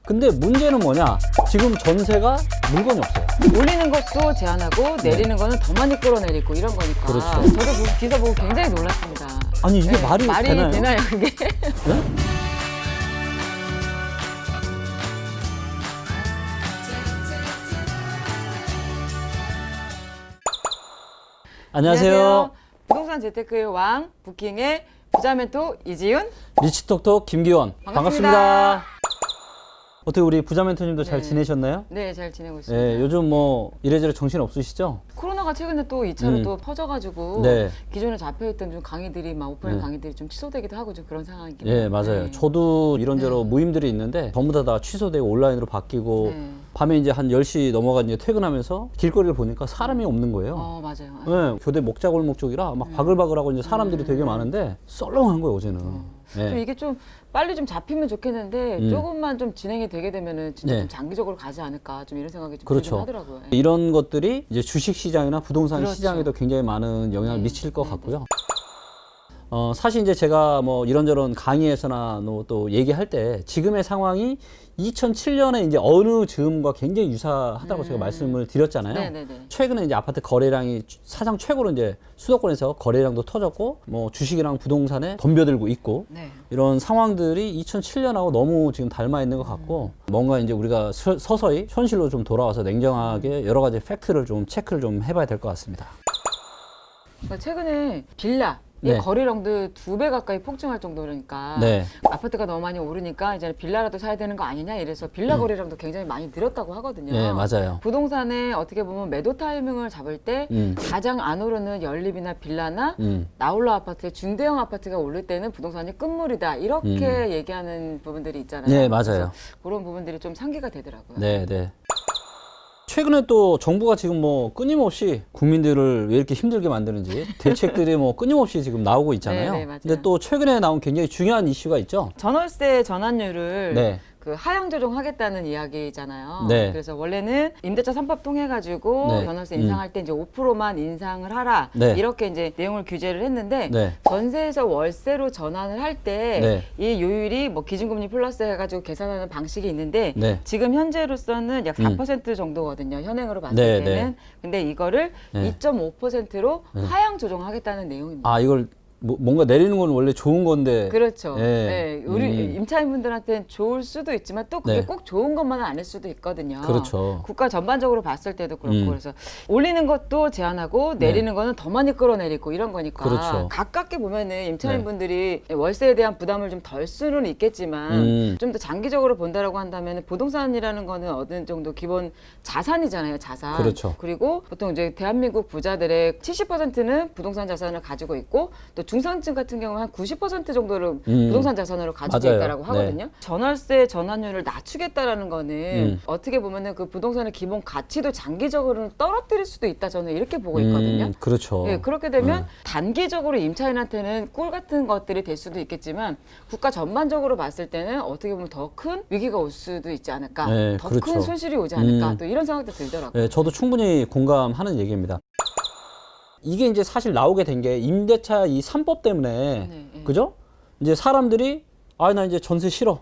근데 문제는 뭐냐? 지금 전세가 물건이 없어요. 올리는 것도 제한하고 내리는 거는 더 많이 끌어내리고 이런 거니까. 그렇죠. 저도 그 기사 보고 굉장히 놀랐습니다. 아니 이게 네, 말이 되나요? 그게? 네? 안녕하세요. 부동산 재테크의 왕, 부킹의 부자 멘토 이지윤. 리치톡톡 김기원. 반갑습니다. 어떻게 우리 부자 멘토님도 잘 네. 지내셨나요? 네, 잘 지내고 있습니다. 네, 요즘 뭐 이래저래 정신 없으시죠? 코로나가 최근에 또 2차로 또 퍼져가지고 네. 기존에 잡혀있던 좀 강의들이 막 오프라인 네. 강의들이 좀 취소되기도 하고 좀 그런 상황이긴 예, 해요. 맞아요. 네. 저도 이런저런 모임들이 있는데 전부 다 취소되고 온라인으로 바뀌고 네. 밤에 이제 한 10시 넘어가 이제 퇴근하면서 길거리를 보니까 사람이 없는 거예요. 맞아요. 네, 교대 목자골목 쪽이라 막 바글바글하고 이제 사람들이 되게 많은데 썰렁한 거예요, 어제는. 네. 좀 이게 좀 빨리 좀 잡히면 좋겠는데 조금만 좀 진행이 되게 되면은 진짜 네. 좀 장기적으로 가지 않을까 좀 이런 생각이 좀 그렇죠. 들긴 하더라고요. 예. 이런 것들이 이제 주식 시장이나 부동산 그렇죠. 시장에도 굉장히 많은 영향을 미칠 것 네, 같고요. 사실 이제 제가 뭐 이런저런 강의에서나 또 얘기할 때 지금의 상황이 2007년에 이제 어느 즈음과 굉장히 유사하다고 제가 말씀을 드렸잖아요. 네네네. 최근에 이제 아파트 거래량이 사상 최고로 이제 수도권에서 거래량도 터졌고 뭐 주식이랑 부동산에 덤벼들고 있고 네. 이런 상황들이 2007년하고 너무 지금 닮아 있는 것 같고 뭔가 이제 우리가 서서히 현실로 좀 돌아와서 냉정하게 여러 가지 팩트를 좀 체크를 좀 해봐야 될 것 같습니다. 그러니까 최근에 빌라 이 네. 거래량도 2배 가까이 폭증할 정도니까 네. 아파트가 너무 많이 오르니까 이제 빌라라도 사야 되는 거 아니냐 이래서 빌라 거래량도 굉장히 많이 늘었다고 하거든요. 네, 맞아요. 부동산에 어떻게 보면 매도 타이밍을 잡을 때 가장 안 오르는 연립이나 빌라나 나홀로 아파트, 중대형 아파트가 오를 때는 부동산이 끝물이다 이렇게 얘기하는 부분들이 있잖아요. 네, 맞아요. 그래서 그런 부분들이 좀 상기가 되더라고요. 네, 네. 최근에 또 정부가 지금 뭐 끊임없이 국민들을 왜 이렇게 힘들게 만드는지 대책들이 뭐 끊임없이 지금 나오고 있잖아요. 네, 네, 맞아요. 근데 또 최근에 나온 굉장히 중요한 이슈가 있죠. 전월세 전환율을 네. 그 하향 조정하겠다는 이야기잖아요. 네. 그래서 원래는 임대차 3법 통해 가지고 네. 전월세 인상할 때 이제 5%만 인상을 하라 네. 이렇게 이제 내용을 규제를 했는데 네. 전세에서 월세로 전환을 할 때 이 네. 요율이 뭐 기준금리 플러스 해가지고 계산하는 방식이 있는데 네. 지금 현재로서는 약 4% 정도거든요. 현행으로 봤을 네, 때는. 네. 근데 이거를 네. 2.5%로 하향 조정하겠다는 내용입니다. 아, 이걸 뭔가 내리는 건 원래 좋은 건데. 그렇죠. 예. 네, 우리 임차인분들한테는 좋을 수도 있지만 또 그게 네. 꼭 좋은 것만은 아닐 수도 있거든요. 그렇죠. 국가 전반적으로 봤을 때도 그렇고 그래서 올리는 것도 제한하고 내리는 거는 더 많이 끌어내리고 이런 거니까 그렇죠. 가깝게 보면은 임차인분들이 월세에 대한 부담을 좀 덜 수는 있겠지만 좀 더 장기적으로 본다라고 한다면 부동산이라는 거는 어느 정도 기본 자산이잖아요, 자산. 그렇죠. 그리고 보통 이제 대한민국 부자들의 70%는 부동산 자산을 가지고 있고 또 중산층 같은 경우는 한 90% 정도를 부동산 자산으로 가지고 맞아요. 있다라고 하거든요. 네. 전월세 전환율을 낮추겠다라는 거는 어떻게 보면은 그 부동산의 기본 가치도 장기적으로는 떨어뜨릴 수도 있다 저는 이렇게 보고 있거든요. 그렇죠. 네, 그렇게 되면 단기적으로 임차인한테는 꿀 같은 것들이 될 수도 있겠지만 국가 전반적으로 봤을 때는 어떻게 보면 더 큰 위기가 올 수도 있지 않을까, 네, 더 큰 그렇죠. 손실이 오지 않을까, 또 이런 생각도 들더라고요. 네, 저도 충분히 공감하는 얘기입니다. 이게 이제 사실 나오게 된 게 임대차 이 3법 때문에 네. 그죠? 이제 사람들이 나 이제 전세 싫어.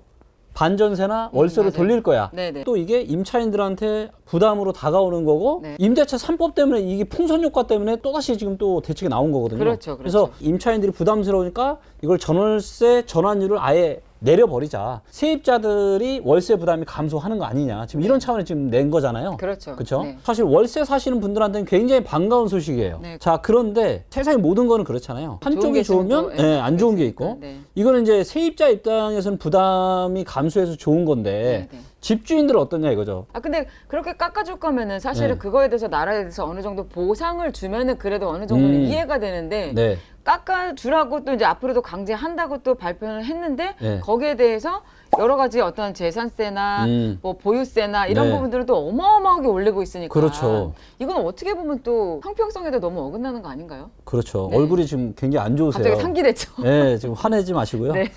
반전세나 월세로 맞아요. 돌릴 거야. 네네. 또 이게 임차인들한테 부담으로 다가오는 거고 네. 임대차 3법 때문에 이게 풍선 효과 때문에 또다시 지금 또 대책이 나온 거거든요. 그렇죠, 그래서 임차인들이 부담스러우니까 이걸 전월세 전환율을 아예 내려버리자. 세입자들이 월세 부담이 감소하는 거 아니냐. 지금 이런 차원에 지금 낸 거잖아요. 그렇죠. 그렇죠? 네. 사실 월세 사시는 분들한테는 굉장히 반가운 소식이에요. 네. 자, 그런데 세상의 모든 거는 그렇잖아요. 한쪽이 게 있으면 좋으면 또, 예, 안 좋은 게 있고. 있으니까, 네. 이거는 이제 세입자 입장에서는 부담이 감소해서 좋은 건데 네, 네. 집주인들은 어떠냐 이거죠. 근데 그렇게 깎아줄 거면은 사실은 네. 그거에 대해서 나라에 대해서 어느 정도 보상을 주면은 그래도 어느 정도는 이해가 되는데 네. 깎아주라고 또 이제 앞으로도 강제한다고 또 발표를 했는데 네. 거기에 대해서 여러 가지 어떤 재산세나 뭐 보유세나 이런 네. 부분들을 또 어마어마하게 올리고 있으니까 그렇죠. 이건 어떻게 보면 또 형평성에도 너무 어긋나는 거 아닌가요? 그렇죠. 네. 얼굴이 지금 굉장히 안 좋으세요. 갑자기 상기됐죠. 네, 지금 화내지 마시고요. 네.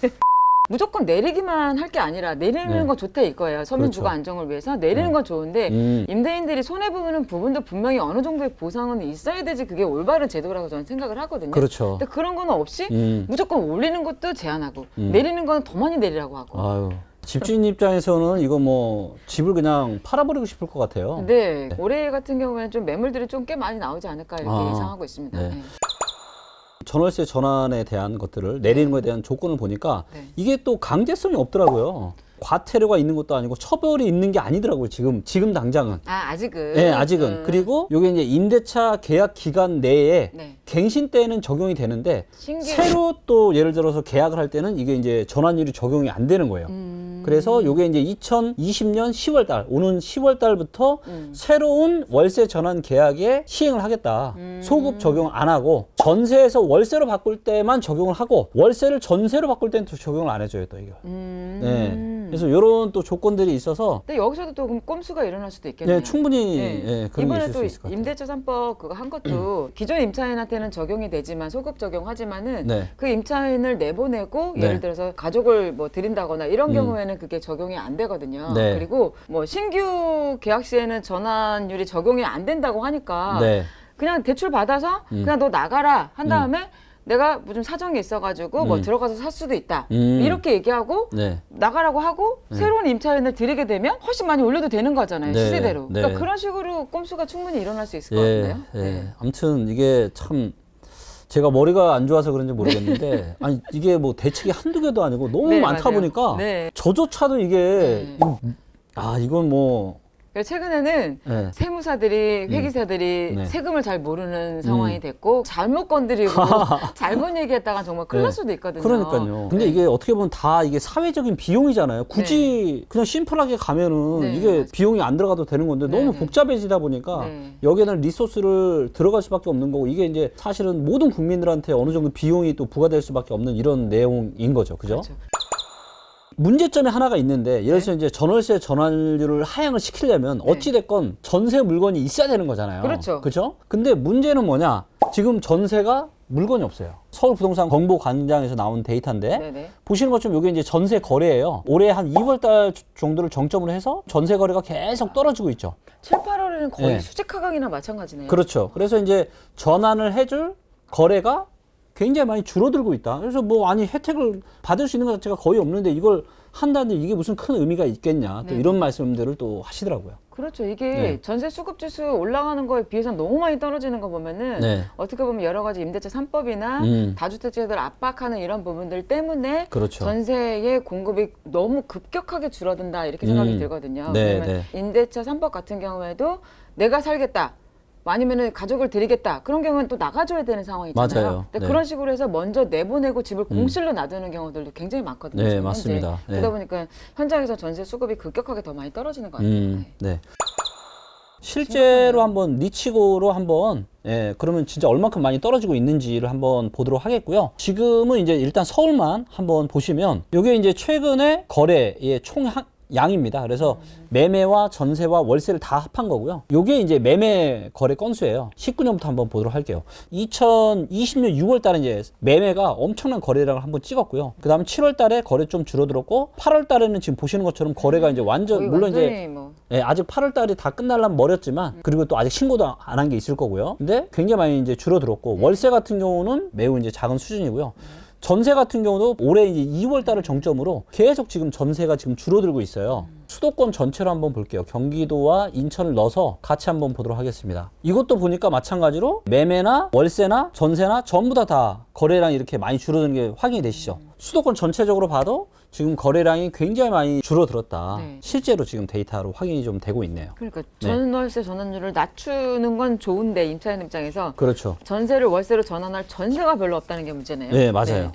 무조건 내리기만 할 게 아니라 내리는 네. 건 좋다 이거예요. 서민 주거 그렇죠. 안정을 위해서 내리는 건 좋은데 임대인들이 손해 보는 부분도 분명히 어느 정도의 보상은 있어야 되지 그게 올바른 제도라고 저는 생각을 하거든요. 그렇죠. 근데 그런 건 없이 무조건 올리는 것도 제한하고 내리는 건 더 많이 내리라고 하고. 아유. 집주인 입장에서는 이거 뭐 집을 그냥 팔아버리고 싶을 것 같아요. 네. 올해 같은 경우에는 좀 매물들이 좀 꽤 많이 나오지 않을까 이렇게 예상하고 있습니다. 네. 네. 전월세 전환에 대한 것들을 내리는 것에 대한 조건을 보니까 네. 이게 또 강제성이 없더라고요. 과태료가 있는 것도 아니고 처벌이 있는 게 아니더라고요. 지금 당장은. 아직은. 네, 아직은. 그리고 이게 이제 임대차 계약 기간 내에 네. 갱신 때는 적용이 되는데 신규. 새로 또 예를 들어서 계약을 할 때는 이게 이제 전환율이 적용이 안 되는 거예요. 그래서 요게 이제 2020년 10월 달, 오는 10월 달부터 새로운 월세 전환 계약에 시행을 하겠다. 소급 적용 안 하고 전세에서 월세로 바꿀 때만 적용을 하고 월세를 전세로 바꿀 때는 또 적용을 안 해줘요, 또 이거. 네. 그래서 이런 또 조건들이 있어서 근데 여기서도 또 그럼 꼼수가 일어날 수도 있겠네요. 네, 충분히 네. 예, 그런 게 이번에 있을 수 또 있을 것 같아요. 임대차 3법 그거 한 것도 기존 임차인한테는 적용이 되지만 소급 적용하지만은 네. 그 임차인을 내보내고 네. 예를 들어서 가족을 뭐 드린다거나 이런 경우에는 그게 적용이 안 되거든요. 네. 그리고 뭐 신규 계약 시에는 전환율이 적용이 안 된다고 하니까 네. 그냥 대출 받아서 그냥 너 나가라 한 다음에 내가 무슨 사정이 있어가지고 뭐 들어가서 살 수도 있다 이렇게 얘기하고 네. 나가라고 하고 새로운 임차인을 들이게 되면 훨씬 많이 올려도 되는 거잖아요. 네. 시세대로. 네. 그러니까 그런 식으로 꼼수가 충분히 일어날 수 있을 것 예, 같은데요. 예. 네. 아무튼 이게 참 제가 머리가 안 좋아서 그런지 모르겠는데 아니 이게 뭐 대책이 한두 개도 아니고 너무 네, 많다 맞아요. 보니까 네. 저조차도 이게 이건 뭐 그래서 최근에는 예. 세무사들이 회계사들이 네. 세금을 잘 모르는 상황이 됐고 잘못 건드리고 잘못 얘기했다가 정말 큰일 날 수도 있거든요. 그러니까요. 근데 네. 이게 어떻게 보면 다 이게 사회적인 비용이잖아요. 굳이 그냥 심플하게 가면은 네, 이게 맞아요. 비용이 안 들어가도 되는 건데 너무 네. 복잡해지다 보니까 네. 여기에는 리소스를 들어갈 수밖에 없는 거고 이게 이제 사실은 모든 국민들한테 어느 정도 비용이 또 부과될 수밖에 없는 이런 내용인 거죠. 그죠? 그렇죠. 문제점이 하나가 있는데 예를 들어서 이제 전월세 전환율을 하향을 시키려면 어찌됐건 전세 물건이 있어야 되는 거잖아요. 그렇죠. 그죠? 근데 문제는 뭐냐? 지금 전세가 물건이 없어요. 서울 부동산 공보광장에서 나온 데이터인데 네네. 보시는 것처럼 이게 이제 전세 거래예요. 올해 한 2월 달 정도를 정점으로 해서 전세 거래가 계속 떨어지고 있죠. 7, 8월에는 거의 네. 수직 하강이나 마찬가지네요. 그렇죠. 그래서 이제 전환을 해줄 거래가 굉장히 많이 줄어들고 있다. 그래서 뭐 아니 혜택을 받을 수 있는 것 자체가 거의 없는데 이걸 한다는데 이게 무슨 큰 의미가 있겠냐. 또 네. 이런 말씀들을 또 하시더라고요. 그렇죠. 이게 네. 전세 수급 지수 올라가는 거에 비해서 너무 많이 떨어지는 거 보면은 네. 어떻게 보면 여러 가지 임대차 3법이나 다주택자들 압박하는 이런 부분들 때문에 그렇죠. 전세의 공급이 너무 급격하게 줄어든다 이렇게 생각이 들거든요. 네, 왜냐면 임대차 3법 같은 경우에도 내가 살겠다. 아니면은 가족을 드리겠다. 그런 경우는 또 나가줘야 되는 상황이잖아요. 맞아요. 근데 네. 그런 식으로 해서 먼저 내보내고 집을 공실로 놔두는 경우들도 굉장히 많거든요. 네, 지금 맞습니다. 현재. 네. 그러다 보니까 현장에서 전세 수급이 급격하게 더 많이 떨어지는 것 같아요. 네. 네. 실제로 한번 니치고로 한번 그러면 진짜 얼마큼 많이 떨어지고 있는지를 한번 보도록 하겠고요. 지금은 이제 일단 서울만 한번 보시면 이게 이제 최근에 거래의 총 양입니다. 그래서 매매와 전세와 월세를 다 합한 거고요. 요게 이제 매매 거래 건수예요. 19년부터 한번 보도록 할게요. 2020년 6월 달에 이제 매매가 엄청난 거래량을 한번 찍었고요. 그 다음 7월 달에 거래 좀 줄어들었고 8월 달에는 지금 보시는 것처럼 거래가 이제 완전 물론 이제 뭐. 아직 8월 달이 다 끝날라면 멀었지만 그리고 또 아직 신고도 안 한 게 있을 거고요. 근데 굉장히 많이 이제 줄어들었고 월세 같은 경우는 매우 이제 작은 수준이고요. 전세 같은 경우도 올해 이제 2월 달을 정점으로 계속 지금 전세가 지금 줄어들고 있어요. 수도권 전체로 한번 볼게요. 경기도와 인천을 넣어서 같이 한번 보도록 하겠습니다. 이것도 보니까 마찬가지로 매매나 월세나 전세나 전부 다 거래량이 이렇게 많이 줄어드는 게 확인이 되시죠. 수도권 전체적으로 봐도 지금 거래량이 굉장히 많이 줄어들었다. 네. 실제로 지금 데이터로 확인이 좀 되고 있네요. 그러니까 전월세 전환율을 낮추는 건 좋은데 임차인 입장에서 그렇죠. 전세를 월세로 전환할 전세가 별로 없다는 게 문제네요. 네, 맞아요.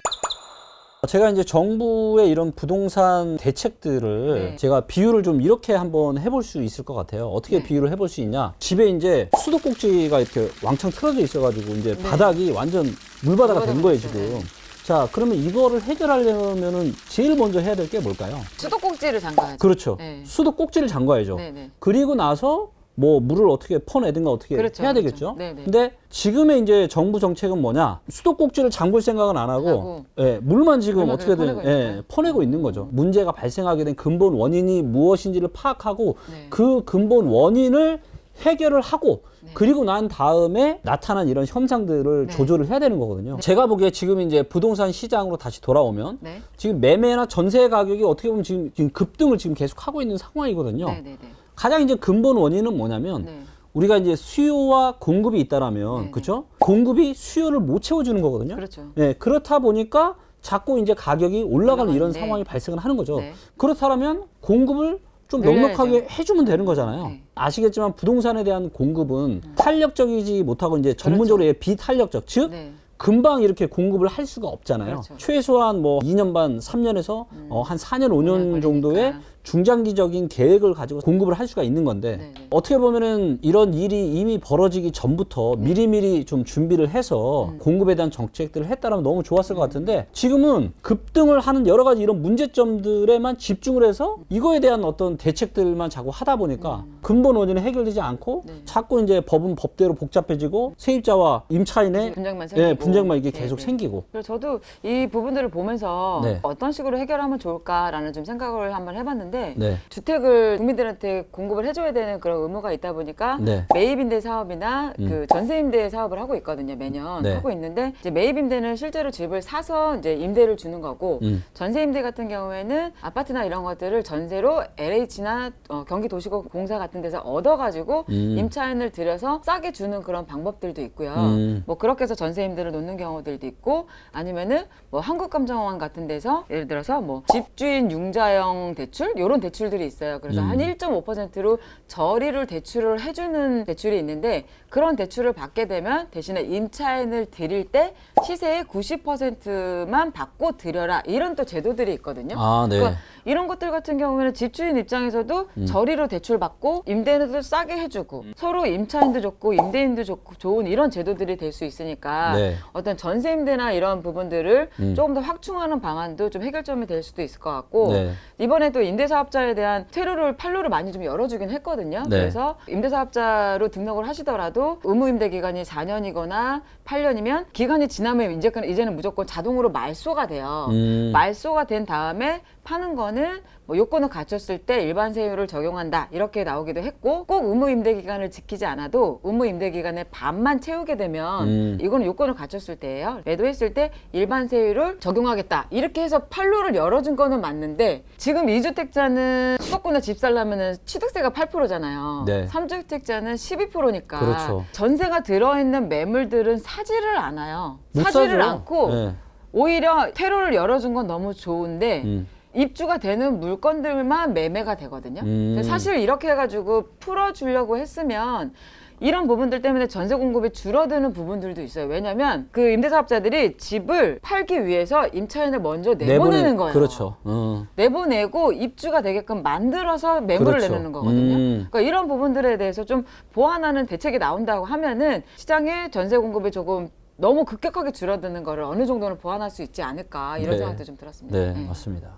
제가 이제 정부의 이런 부동산 대책들을 네. 제가 비유를 좀 이렇게 한번 해볼 수 있을 것 같아요. 어떻게 네. 비유를 해볼 수 있냐? 집에 이제 수도꼭지가 이렇게 왕창 틀어져 있어가지고 이제 바닥이 완전 물바다가 된 거예요, 지금. 네. 자, 그러면 이거를 해결하려면은 제일 먼저 해야 될 게 뭘까요? 수도꼭지를 잠가야죠. 그렇죠. 네. 수도꼭지를 잠가야죠. 네네. 그리고 나서 뭐 물을 어떻게 퍼내든가 어떻게 그렇죠, 해야 그렇죠. 되겠죠. 네네. 근데 지금의 이제 정부 정책은 뭐냐? 수도꼭지를 잠글 생각은 안 하고 물만 지금 물만 어떻게든 퍼내고 있는 거예요? 퍼내고 있는 거죠. 문제가 발생하게 된 근본 원인이 무엇인지를 파악하고 네. 그 근본 원인을 해결을 하고 그리고 난 다음에 나타난 이런 현상들을 조절을 해야 되는 거거든요. 제가 보기에 지금 이제 부동산 시장으로 다시 돌아오면 지금 매매나 전세 가격이 어떻게 보면 지금 급등을 지금 계속 하고 있는 상황이거든요. 가장 이제 근본 원인은 뭐냐면 우리가 이제 수요와 공급이 있다라면 그렇죠? 공급이 수요를 못 채워주는 거거든요. 그렇죠. 네, 그렇다 보니까 자꾸 이제 가격이 올라가는 이런 상황이 발생을 하는 거죠. 그렇다면 공급을 좀 넉넉하게 해주면 되는 거잖아요. 아시겠지만 부동산에 대한 공급은 탄력적이지 못하고 이제 전문적으로 비탄력적, 즉 금방 이렇게 공급을 할 수가 없잖아요. 최소한 뭐 2년 반, 3년에서 한 4년, 5년 정도의 중장기적인 계획을 가지고 공급을 할 수가 있는 건데 어떻게 보면은 이런 일이 이미 벌어지기 전부터 미리미리 좀 준비를 해서 공급에 대한 정책들을 했다면 너무 좋았을 것 같은데 지금은 급등을 하는 여러 가지 이런 문제점들에만 집중을 해서 이거에 대한 어떤 대책들만 자꾸 하다 보니까 근본 원인은 해결되지 않고 자꾸 이제 법은 법대로 복잡해지고 세입자와 임차인의 분쟁만 이게 계속 생기고. 그래서 저도 이 부분들을 보면서 어떤 식으로 해결하면 좋을까라는 좀 생각을 한번 해봤는데 주택을 국민들한테 공급을 해줘야 되는 그런 의무가 있다 보니까 매입임대 사업이나 그 전세임대 사업을 하고 있거든요. 매년 하고 있는데 이제 매입임대는 실제로 집을 사서 이제 임대를 주는 거고 전세임대 같은 경우에는 아파트나 이런 것들을 전세로 LH나 경기도시공사 같은 데서 얻어가지고 임차인을 들여서 싸게 주는 그런 방법들도 있고요. 뭐 그렇게 해서 전세임대를 놓는 경우들도 있고 아니면은 뭐 한국감정원 같은 데서 예를 들어서 뭐 집주인 융자형 대출 이런 대출들이 있어요. 그래서 한 1.5%로 저리를 대출을 해주는 대출이 있는데 그런 대출을 받게 되면 대신에 임차인을 드릴 때 시세의 90%만 받고 드려라 이런 또 제도들이 있거든요. 그러니까 이런 것들 같은 경우에는 집주인 입장에서도 저리로 대출 받고 임대인도 싸게 해주고 서로 임차인도 좋고 임대인도 좋고 좋은 이런 제도들이 될 수 있으니까 어떤 전세임대나 이런 부분들을 조금 더 확충하는 방안도 좀 해결점이 될 수도 있을 것 같고 이번에도 임대사업자에 대한 판로를 많이 좀 열어주긴 했거든요. 그래서 임대사업자로 등록을 하시더라도 의무임대 기간이 4년이거나 8년이면 기간이 지나면 이제는 무조건 자동으로 말소가 돼요. 말소가 된 다음에 파는 거는 뭐 요건을 갖췄을 때 일반 세율을 적용한다 이렇게 나오기도 했고 꼭 의무 임대 기간을 지키지 않아도 의무 임대 기간의 반만 채우게 되면 이거는 요건을 갖췄을 때예요. 매도했을 때 일반 세율을 적용하겠다 이렇게 해서 판로를 열어준 거는 맞는데 지금 2주택자는 수도권에 집 살려면은 취득세가 8%잖아요. 3주택자는 12%니까 그렇죠. 전세가 들어있는 매물들은 사지를 않아요. 사지를 않고 오히려 퇴로를 열어준 건 너무 좋은데 입주가 되는 물건들만 매매가 되거든요. 근데 사실 이렇게 해가지고 풀어주려고 했으면 이런 부분들 때문에 전세 공급이 줄어드는 부분들도 있어요. 왜냐하면 그 임대사업자들이 집을 팔기 위해서 임차인을 먼저 내보내는 거예요. 그렇죠. 내보내고 입주가 되게끔 만들어서 매물을 내놓는 거거든요. 그러니까 이런 부분들에 대해서 좀 보완하는 대책이 나온다고 하면은 시장의 전세 공급이 조금 너무 급격하게 줄어드는 거를 어느 정도는 보완할 수 있지 않을까 이런 생각도 좀 들었습니다. 맞습니다.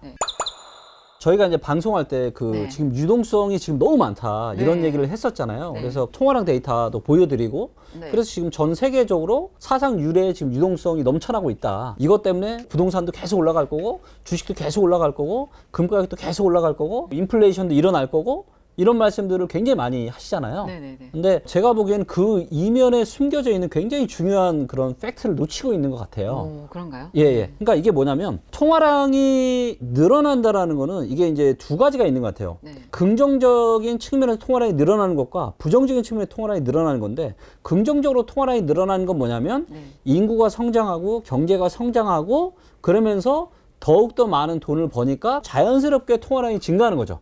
저희가 이제 방송할 때 지금 유동성이 지금 너무 많다 이런 얘기를 했었잖아요. 그래서 통화량 데이터도 보여드리고 그래서 지금 전 세계적으로 사상 유례의 지금 유동성이 넘쳐나고 있다. 이것 때문에 부동산도 계속 올라갈 거고 주식도 계속 올라갈 거고 금가격도 계속 올라갈 거고 인플레이션도 일어날 거고 이런 말씀들을 굉장히 많이 하시잖아요. 근데 제가 보기에는 그 이면에 숨겨져 있는 굉장히 중요한 그런 팩트를 놓치고 있는 것 같아요. 그런가요? 그러니까 이게 뭐냐면 통화량이 늘어난다라는 거는 이게 이제 두 가지가 있는 것 같아요. 긍정적인 측면에서 통화량이 늘어나는 것과 부정적인 측면에서 통화량이 늘어나는 건데 긍정적으로 통화량이 늘어나는 건 뭐냐면 인구가 성장하고 경제가 성장하고 그러면서 더욱더 많은 돈을 버니까 자연스럽게 통화량이 증가하는 거죠.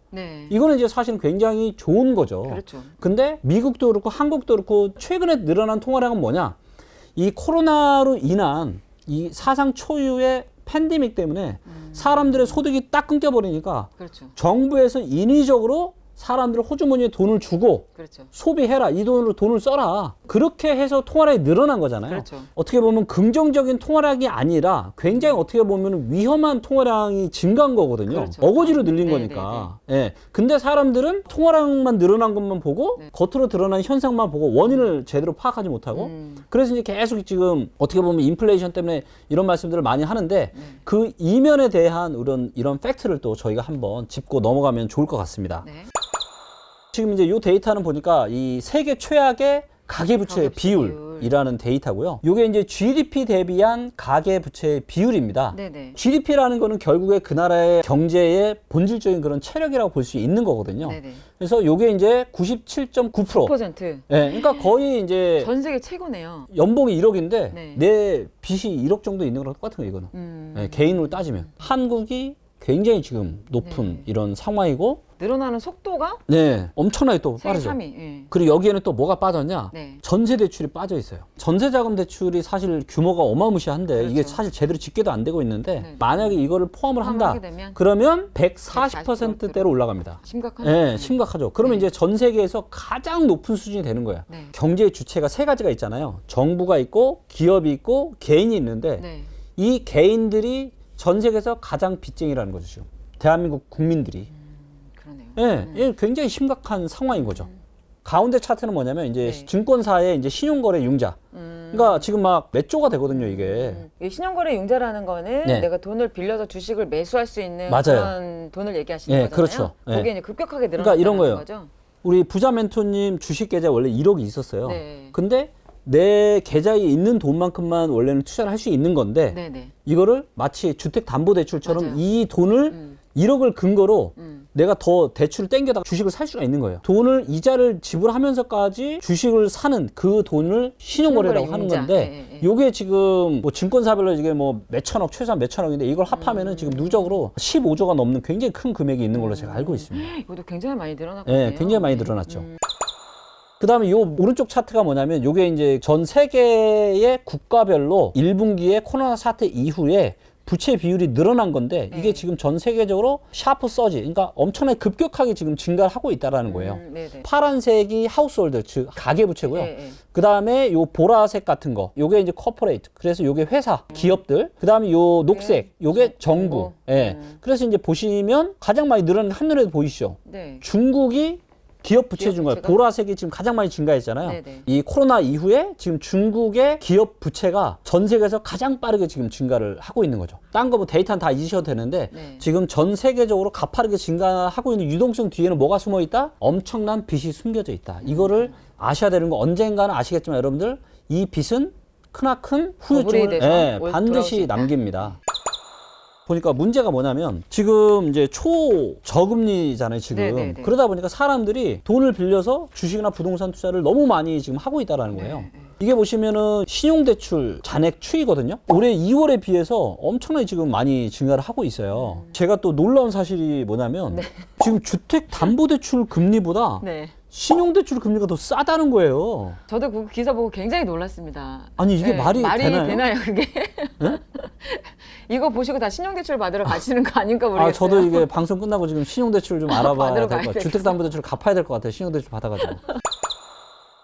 이거는 이제 사실은 굉장히 좋은 거죠. 근데 미국도 그렇고 한국도 그렇고 최근에 늘어난 통화량은 뭐냐? 이 코로나로 인한 이 사상 초유의 팬데믹 때문에 사람들의 소득이 딱 끊겨버리니까 정부에서 인위적으로 사람들 호주머니에 돈을 주고 소비해라. 이 돈으로 돈을 써라. 그렇게 해서 통화량이 늘어난 거잖아요. 어떻게 보면 긍정적인 통화량이 아니라 굉장히 어떻게 보면 위험한 통화량이 증가한 거거든요. 어거지로 늘린 거니까. 근데 사람들은 통화량만 늘어난 것만 보고 겉으로 드러난 현상만 보고 원인을 제대로 파악하지 못하고 그래서 이제 계속 지금 어떻게 보면 인플레이션 때문에 이런 말씀들을 많이 하는데 그 이면에 대한 이런 팩트를 또 저희가 한번 짚고 넘어가면 좋을 것 같습니다. 지금 이제 이 데이터는 보니까 이 세계 최악의 가계부채 비율이라는 데이터고요. 이게 이제 GDP 대비한 가계부채 비율입니다. 네네. GDP라는 거는 결국에 그 나라의 경제의 본질적인 그런 체력이라고 볼 수 있는 거거든요. 네네. 그래서 이게 이제 97.9%. 9%. 네, 그러니까 거의 이제 전 세계 최고네요. 연봉이 1억인데 네. 내 빚이 1억 정도 있는 거랑 똑같은 거예요, 이거는. 네, 개인으로 따지면. 한국이 굉장히 지금 높은 이런 상황이고 늘어나는 속도가 네, 엄청나게 또 세계 빠르죠. 3위. 예. 그리고 여기에는 또 뭐가 빠졌냐? 네. 전세 대출이 빠져 있어요. 전세자금 대출이 사실 규모가 어마무시한데 그렇죠. 이게 사실 제대로 집계도 안 되고 있는데 네. 만약에 이거를 포함을 한다. 하게 되면 그러면 140%대로 올라갑니다. 심각하죠. 네, 심각하죠. 그러면 네. 이제 전 세계에서 가장 높은 수준이 되는 거예요. 네. 경제의 주체가 세 가지가 있잖아요. 정부가 있고 기업이 있고 개인이 있는데 네. 이 개인들이 전 세계에서 가장 빚쟁이라는 거죠. 지금. 대한민국 국민들이. 그러네요. 예, 이게 굉장히 심각한 상황인 거죠. 가운데 차트는 뭐냐면 이제 네. 증권사의 이제 신용거래 융자. 그러니까 지금 막 몇 조가 되거든요, 이게. 이 신용거래 융자라는 거는 네. 내가 돈을 빌려서 주식을 매수할 수 있는 맞아요. 그런 돈을 얘기하시는 네, 거잖아요. 그렇죠. 네. 그게 이제 급격하게 늘어났다는 그러니까 이런 거예요. 거죠. 우리 부자 멘토님 주식 계좌에 원래 1억이 있었어요. 네. 근데 내 계좌에 있는 돈만큼만 원래는 투자를 할 수 있는 건데 네네. 이거를 마치 주택담보대출처럼 맞아요. 이 돈을 1억을 근거로 내가 더 대출을 땡겨다가 주식을 살 수가 있는 거예요. 돈을 이자를 지불하면서까지 주식을 사는 그 돈을 신용거래라고 하는 융자. 건데 예, 예. 요게 지금 뭐 증권사별로 이게 뭐 몇천억 최소한 몇천억인데 이걸 합하면은 지금 누적으로 15조가 넘는 굉장히 큰 금액이 있는 걸로 제가 알고 있습니다. 이것도 굉장히 많이 늘어났거든요. 네, 굉장히 많이 늘어났죠. 그다음에 요 오른쪽 차트가 뭐냐면 요게 이제 전 세계의 국가별로 1분기에 코로나 사태 이후에 부채 비율이 늘어난 건데 이게 지금 전 세계적으로 샤프 서지, 그러니까 엄청나게 급격하게 지금 증가를 하고 있다라는 거예요. 네네. 파란색이 하우스홀드, 즉 가계 부채고요. 네. 그다음에 요 보라색 같은 거, 요게 이제 코퍼레이트. 그래서 요게 회사, 기업들. 그다음에 요 녹색, 요게 정부. 예. 그래서 이제 보시면 가장 많이 늘어난 한눈에도 보이시죠? 네. 중국이 기업 부채 기업 증가, 부채가? 보라색이 지금 가장 많이 증가했잖아요. 네네. 이 코로나 이후에 지금 중국의 기업 부채가 전 세계에서 가장 빠르게 지금 증가를 하고 있는 거죠. 딴 거 뭐 데이터는 다 잊으셔도 되는데 네. 지금 전 세계적으로 가파르게 증가하고 있는 유동성 뒤에는 뭐가 숨어 있다? 엄청난 빚이 숨겨져 있다. 이거를 아셔야 되는 거 언젠가는 아시겠지만 여러분들 이 빚은 크나큰 후유증을 돼서 돌아올 수 반드시 있다. 남깁니다. 보니까 문제가 뭐냐면 지금 이제 초저금리잖아요, 지금. 네네네. 그러다 보니까 사람들이 돈을 빌려서 주식이나 부동산 투자를 너무 많이 지금 하고 있다라는 거예요. 이게 보시면은 신용대출 잔액 추이거든요. 올해 2월에 비해서 엄청나게 지금 많이 증가를 하고 있어요. 제가 또 놀라운 사실이 뭐냐면 지금 주택담보대출 금리보다 네. 신용대출 금리가 더 싸다는 거예요. 저도 그 기사 보고 굉장히 놀랐습니다. 아니 이게 말이 되나요? 그게? 네? 이거 보시고 다 신용대출 받으러 가시는 거 아닌가 모르겠어요. 아, 저도 이게 방송 끝나고 지금 신용대출 좀 알아봐야 받으러 될 것 가야 같아요. 되겠어요. 주택담보대출 갚아야 될 것 같아요. 신용대출 받아가지고.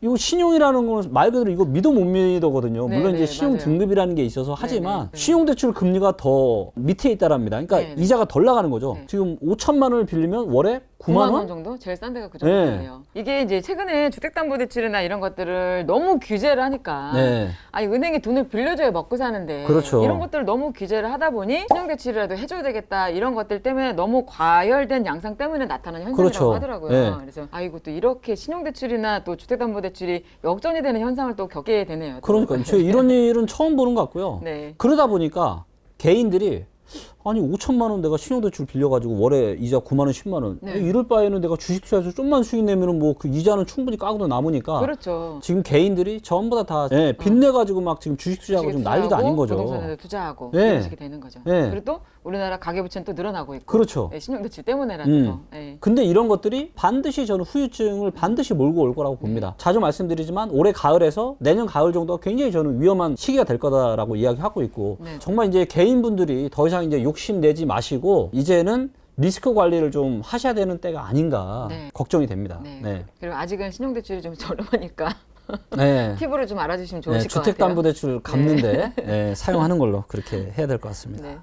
이거 신용이라는 건 말 그대로 이거 믿어 못 믿어거든요. 네, 물론 이제 네, 신용 맞아요. 등급이라는 게 있어서 하지만 네, 네. 신용대출 금리가 더 밑에 있다랍니다. 그러니까 네, 네. 이자가 덜 나가는 거죠. 네. 지금 5천만 원을 빌리면 월에 9만 9만 원 원? 정도? 제일 싼 데가 그 네. 정도예요. 이게 이제 최근에 주택담보대출이나 이런 것들을 너무 규제를 하니까 네. 아니 은행이 돈을 빌려줘야 먹고 사는데 그렇죠. 이런 것들을 너무 규제를 하다 보니 신용대출이라도 해줘야 되겠다 이런 것들 때문에 너무 과열된 양상 때문에 나타나는 현상이라고 그렇죠. 하더라고요. 네. 그래서 아이고 또 이렇게 신용대출이나 또 주택담보대출이 역전이 되는 현상을 또 겪게 되네요. 또. 그러니까 저 이런 일은 처음 보는 것 같고요. 네. 그러다 보니까 개인들이 아니 5천만 원 내가 신용대출 빌려가지고 월에 이자 9만 원, 10만 원. 네. 이럴 바에는 내가 주식 투자해서 좀만 수익 내면은 뭐 그 이자는 충분히 까고도 남으니까. 그렇죠. 지금 개인들이 전부 다 빚내가지고 막 지금 주식 투자하고 좀 난리도 아닌 거죠. 부동산에 투자하고 네. 이런 식이 되는 거죠. 네. 그리고 또 우리나라 가계부채는 또 늘어나고 있고. 그렇죠. 네, 신용대출 때문에라도. 더. 네. 근데 이런 것들이 반드시 저는 후유증을 반드시 몰고 올 거라고 봅니다. 자주 말씀드리지만 올해 가을에서 내년 가을 정도가 굉장히 저는 위험한 시기가 될 거다라고 이야기하고 있고 네. 정말 이제 개인분들이 더 이상 이제 욕심 내지 마시고 이제는 리스크 관리를 좀 하셔야 되는 때가 아닌가 네. 걱정이 됩니다. 네. 네. 그리고 아직은 신용대출이 좀 저렴하니까 네. 팁으로 좀 알아주시면 네, 좋으실 것 같아요. 주택담보대출 갚는데 사용하는 걸로 그렇게 해야 될 것 같습니다. 네.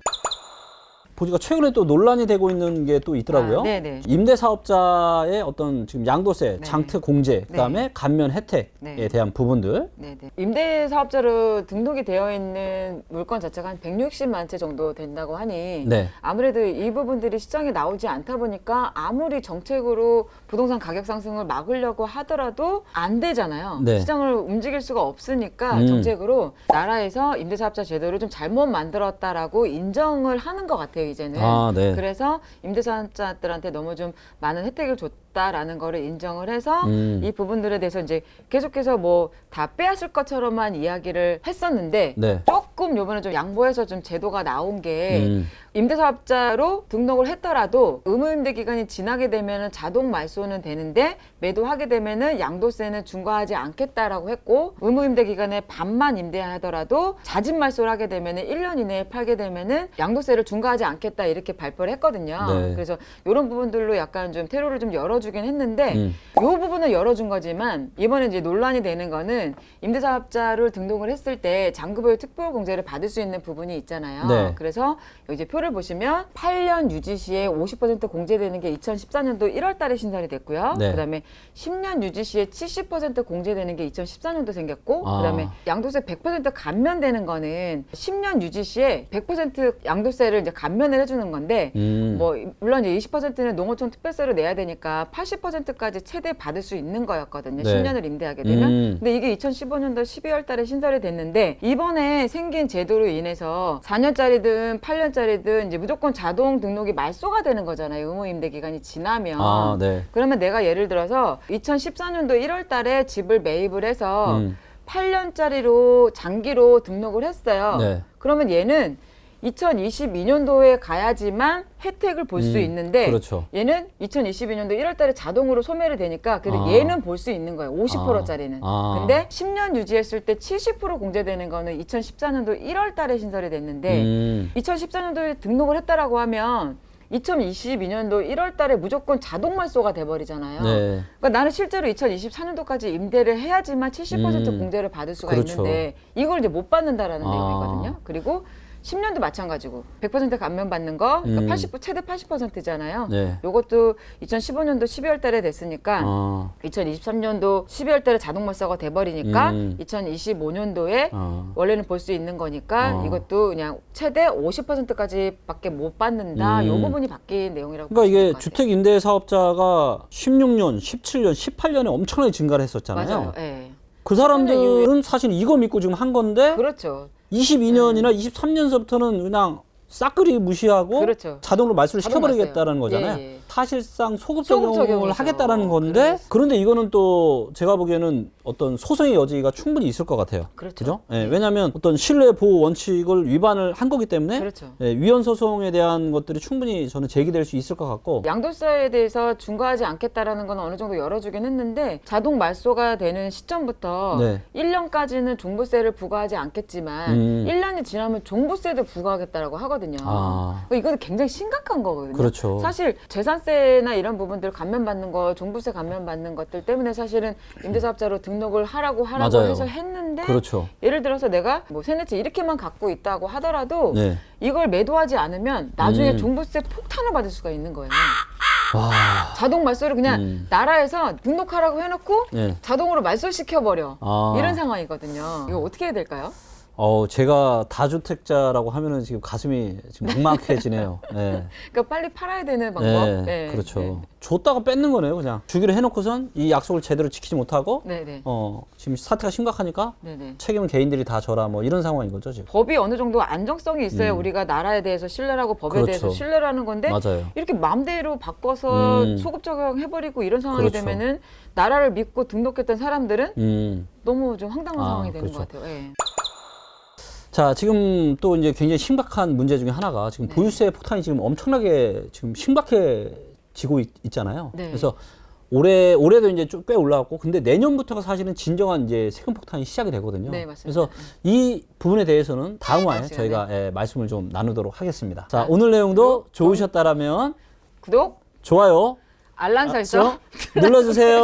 보니까 최근에 또 논란이 되고 있는 게 또 있더라고요. 네네. 임대사업자의 어떤 지금 양도세, 네. 장특 공제, 그다음에 네. 감면 혜택에 네. 대한 부분들. 네네. 임대사업자로 등록이 되어 있는 물건 자체가 한 160만 채 정도 된다고 하니 네. 아무래도 이 부분들이 시장에 나오지 않다 보니까 아무리 정책으로 부동산 가격 상승을 막으려고 하더라도 안 되잖아요. 네. 시장을 움직일 수가 없으니까 정책으로 나라에서 임대사업자 제도를 좀 잘못 만들었다라고 인정을 하는 것 같아요, 이제는. 네. 그래서 임대사업자들한테 너무 좀 많은 혜택을 줬다라는 거를 인정을 해서 이 부분들에 대해서 이제 계속해서 뭐 다 빼앗을 것처럼만 이야기를 했었는데 네. 조금 요번에 좀 양보해서 좀 제도가 나온 게 임대사업자로 등록을 했더라도 의무임대 기간이 지나게 되면은 자동 말소는 되는데 매도하게 되면은 양도세는 중과하지 않겠다라고 했고 의무임대 기간에 반만 임대하더라도 자진 말소를 하게 되면은 1년 이내에 팔게 되면은 양도세를 중과하지 않겠다 이렇게 발표를 했거든요. 네. 그래서 이런 부분들로 약간 좀 퇴로를 좀 열어주긴 했는데 이 부분은 열어준 거지만 이번에 이제 논란이 되는 거는 임대사업자를 등록을 했을 때 장급여유 특별공제를 받을 수 있는 부분이 있잖아요. 네. 그래서 여기 이제 표를 보시면 8년 유지 시에 50% 공제되는 게 2014년도 1월 달에 신설이 됐고요. 네. 그다음에 10년 유지 시에 70% 공제되는 게 2014년도 생겼고 그다음에 양도세 100% 감면되는 거는 10년 유지 시에 100% 양도세를 이제 감면을 해주는 건데 뭐 물론 이제 20%는 농어촌 특별세로 내야 되니까 80%까지 최대 받을 수 있는 거였거든요. 네. 10년을 임대하게 되면. 근데 이게 2015년도 12월 달에 신설이 됐는데 이번에 생긴 제도로 인해서 4년짜리든 8년짜리든 이제 무조건 자동 등록이 말소가 되는 거잖아요. 의무 임대 기간이 지나면. 네. 그러면 내가 예를 들어서 2014년도 1월 달에 집을 매입을 해서 8년짜리로 장기로 등록을 했어요. 네. 그러면 얘는 2022년도에 가야지만 혜택을 볼 수 있는데 그렇죠. 얘는 2022년도 1월 달에 자동으로 소멸이 되니까 근데 얘는 볼 수 있는 거예요. 50%짜리는. 근데 10년 유지했을 때 70% 공제되는 거는 2014년도 1월 달에 신설이 됐는데 2014년도에 등록을 했다라고 하면 2022년도 1월 달에 무조건 자동 말소가 돼버리잖아요. 네. 그러니까 나는 실제로 2024년도까지 임대를 해야지만 70% 공제를 받을 수가 그렇죠. 있는데 이걸 이제 못 받는다라는 내용이거든요. 그리고 10년도 마찬가지고 100% 감면 받는 거 그러니까 80, 최대 80%잖아요. 네. 요것도 2015년도 12월 달에 됐으니까 2023년도 12월 달에 자동 말소가 돼버리니까 2025년도에 원래는 볼 수 있는 거니까 이것도 그냥 최대 50%까지밖에 못 받는다. 요 부분이 바뀐 내용이라고 그러니까 이게 보시면 될 것 같아요. 주택 임대 사업자가 16년, 17년, 18년에 엄청나게 증가를 했었잖아요. 맞아요. 예. 그 사람들은 사실 이거 믿고 지금 한 건데 그렇죠. 22년이나 23년서부터는 그냥 싹그리 무시하고 그렇죠. 자동으로 말소를 자동 시켜버리겠다는 말소요. 거잖아요. 예, 예. 사실상 소급 소급 적용을 적용이죠. 하겠다는 건데 그런데 이거는 또 제가 보기에는 어떤 소송의 여지가 충분히 있을 것 같아요. 그렇죠. 그죠? 예, 왜냐하면 어떤 신뢰 보호 원칙을 위반을 한 거기 때문에 그렇죠. 예, 위헌 소송에 대한 것들이 충분히 저는 제기될 수 있을 것 같고 양도세에 대해서 중과하지 않겠다라는 건 어느 정도 열어주긴 했는데 자동 말소가 되는 시점부터 네. 1년까지는 종부세를 부과하지 않겠지만 1년이 지나면 종부세도 부과하겠다라고 하거든요. 그러니까 이건 굉장히 심각한 거거든요. 그렇죠. 사실 재산세나 이런 부분들 감면받는 거, 종부세 감면받는 것들 때문에 사실은 임대사업자로 등록을 하라고 맞아요. 해서 했는데 그렇죠. 예를 들어서 내가 뭐 세네 채 이렇게만 갖고 있다고 하더라도 네. 이걸 매도하지 않으면 나중에 종부세 폭탄을 받을 수가 있는 거예요. 와. 자동 말소를 그냥 나라에서 등록하라고 해놓고 네. 자동으로 말소시켜버려. 이런 상황이거든요. 이거 어떻게 해야 될까요? 제가 다주택자라고 하면은 지금 가슴이 지금 막막해지네요. 네. 그러니까 빨리 팔아야 되는 방법. 네, 네. 그렇죠. 네. 줬다가 뺏는 거네요, 그냥. 주기로 해놓고선 이 약속을 제대로 지키지 못하고, 네네. 지금 사태가 심각하니까 네네. 책임은 개인들이 다 져라, 뭐 이런 상황인 거죠, 지금. 법이 어느 정도 안정성이 있어야 우리가 나라에 대해서 신뢰하고 법에 그렇죠. 대해서 신뢰를 하는 건데 맞아요. 이렇게 마음대로 바꿔서 소급 적용해버리고 이런 상황이 그렇죠. 되면은 나라를 믿고 등록했던 사람들은 너무 좀 황당한 상황이 되는 그렇죠. 것 같아요. 예. 자, 지금 또 이제 굉장히 심각한 문제 중에 하나가 지금 보유세 폭탄이 지금 엄청나게 지금 심각해지고 있잖아요. 네. 그래서 올해도 이제 꽤 올라갔고, 근데 내년부터가 사실은 진정한 이제 세금 폭탄이 시작이 되거든요. 네, 맞습니다. 그래서 이 부분에 대해서 다음 화에 시간에. 저희가 말씀을 좀 나누도록 하겠습니다. 자, 오늘 내용도 좋으셨다라면 구독, 좋아요, 알람 설정. 눌러주세요.